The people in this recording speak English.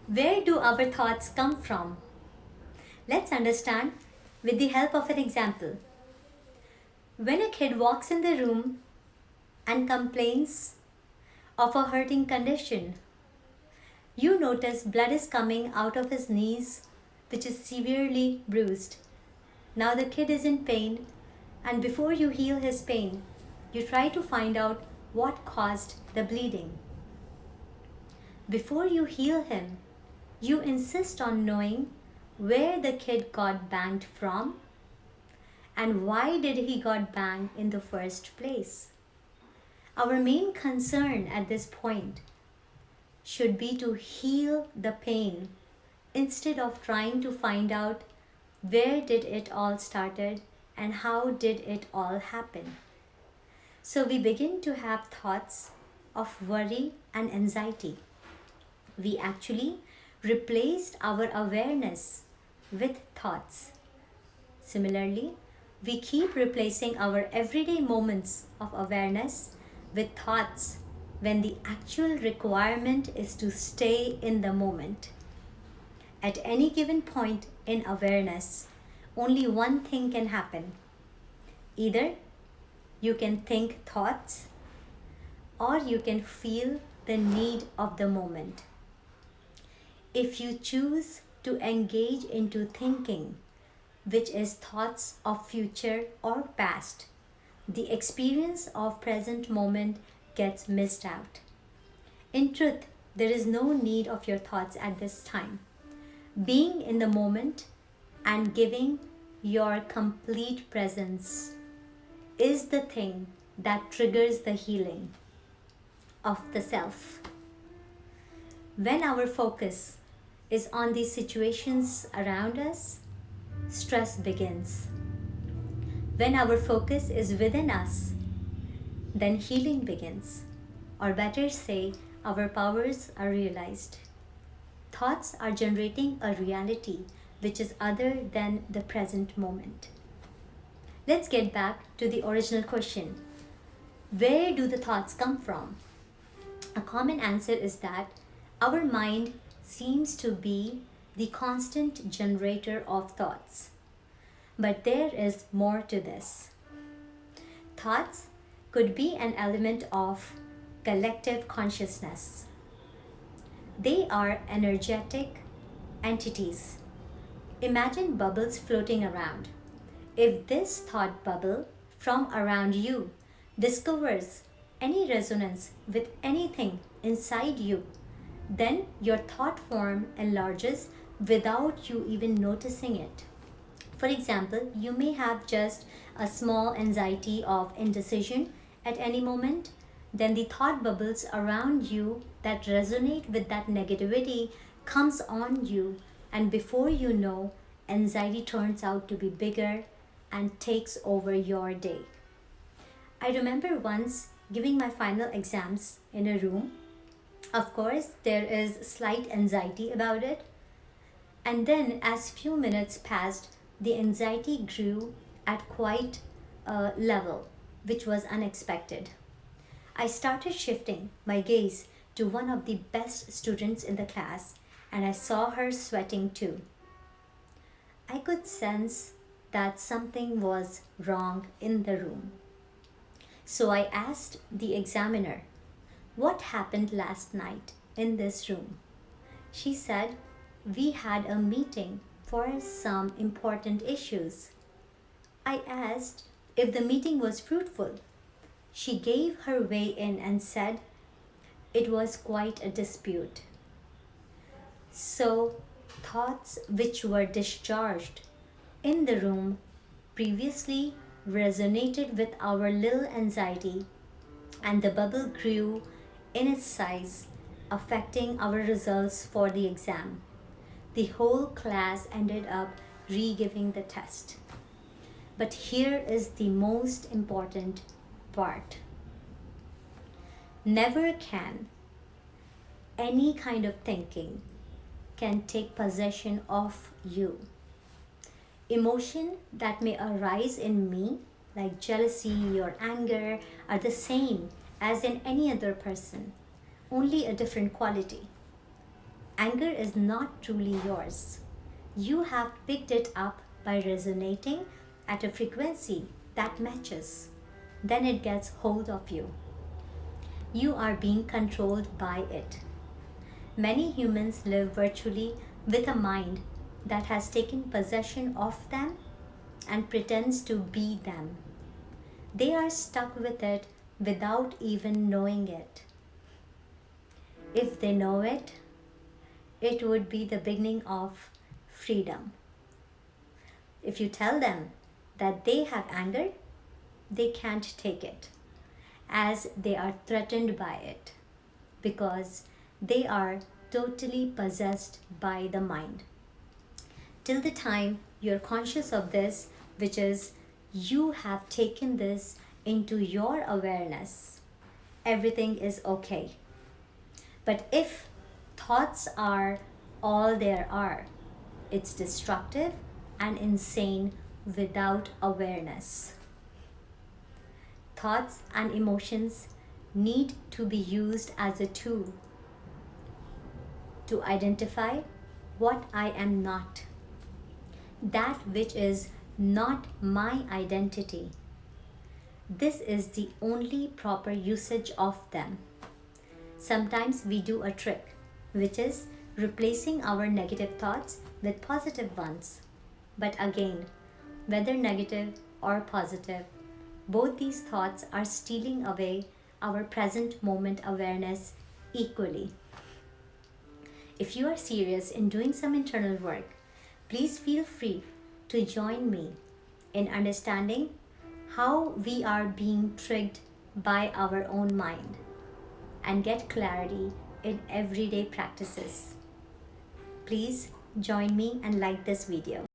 Where do our thoughts come from? Let's understand with the help of an example. When a kid walks in the room and complains of a hurting condition, you notice blood is coming out of his knees, which is severely bruised. Now the kid is in pain, and before you heal his pain, you try to find out what caused the bleeding. Before you heal him, you insist on knowing where the kid got banged from and why did he got banged in the first place. Our main concern at this point should be to heal the pain instead of trying to find out where did it all started and how did it all happen. So we begin to have thoughts of worry and anxiety. We actually replaced our awareness with thoughts. Similarly, we keep replacing our everyday moments of awareness with thoughts when the actual requirement is to stay in the moment. At any given point in awareness, only one thing can happen. Either you can think thoughts or you can feel the need of the moment. If you choose to engage into thinking, which is thoughts of future or past, the experience of present moment gets missed out. In truth, there is no need of your thoughts at this time. Being in the moment and giving your complete presence is the thing that triggers the healing of the self. When our focus is on the situations around us, stress begins. When our focus is within us, then healing begins. Or better say, our powers are realized. Thoughts are generating a reality which is other than the present moment. Let's get back to the original question. Where do the thoughts come from? A common answer is that our mind seems to be the constant generator of thoughts. But there is more to this. Thoughts could be an element of collective consciousness. They are energetic entities. Imagine bubbles floating around. If this thought bubble from around you discovers any resonance with anything inside you, then your thought form enlarges without you even noticing it. For example, you may have just a small anxiety of indecision at any moment, then the thought bubbles around you that resonate with that negativity comes on you, and before you know, anxiety turns out to be bigger and takes over your day. I remember once giving my final exams in a room. Of course, there is slight anxiety about it. And then as few minutes passed, the anxiety grew at quite a level, which was unexpected. I started shifting my gaze to one of the best students in the class, and I saw her sweating too. I could sense that something was wrong in the room. So I asked the examiner, "What happened last night in this room?" She said, "We had a meeting for some important issues." I asked if the meeting was fruitful. She gave her way in and said, "It was quite a dispute." So, thoughts which were discharged in the room previously resonated with our little anxiety, and the bubble grew in its size, affecting our results for the exam. The whole class ended up re-giving the test. But here is the most important part. Never can any kind of thinking can take possession of you. Emotion that may arise in me, like jealousy or anger, are the same as in any other person, only a different quality. Anger is not truly yours. You have picked it up by resonating at a frequency that matches. Then it gets hold of you. You are being controlled by it. Many humans live virtually with a mind that has taken possession of them and pretends to be them. They are stuck with it without even knowing it. If they know it, it would be the beginning of freedom. If you tell them that they have anger, they can't take it, as they are threatened by it, because they are totally possessed by the mind. Till the time you're conscious of this, which is you have taken this into your awareness, everything is okay. But if thoughts are all there are, it's destructive and insane without awareness. Thoughts and emotions need to be used as a tool to identify what I am not, that which is not my identity. This is the only proper usage of them. Sometimes we do a trick, which is replacing our negative thoughts with positive ones. But again, whether negative or positive, both these thoughts are stealing away our present moment awareness equally. If you are serious in doing some internal work, please feel free to join me in understanding how we are being tricked by our own mind and get clarity in everyday practices. Please join me and like this video.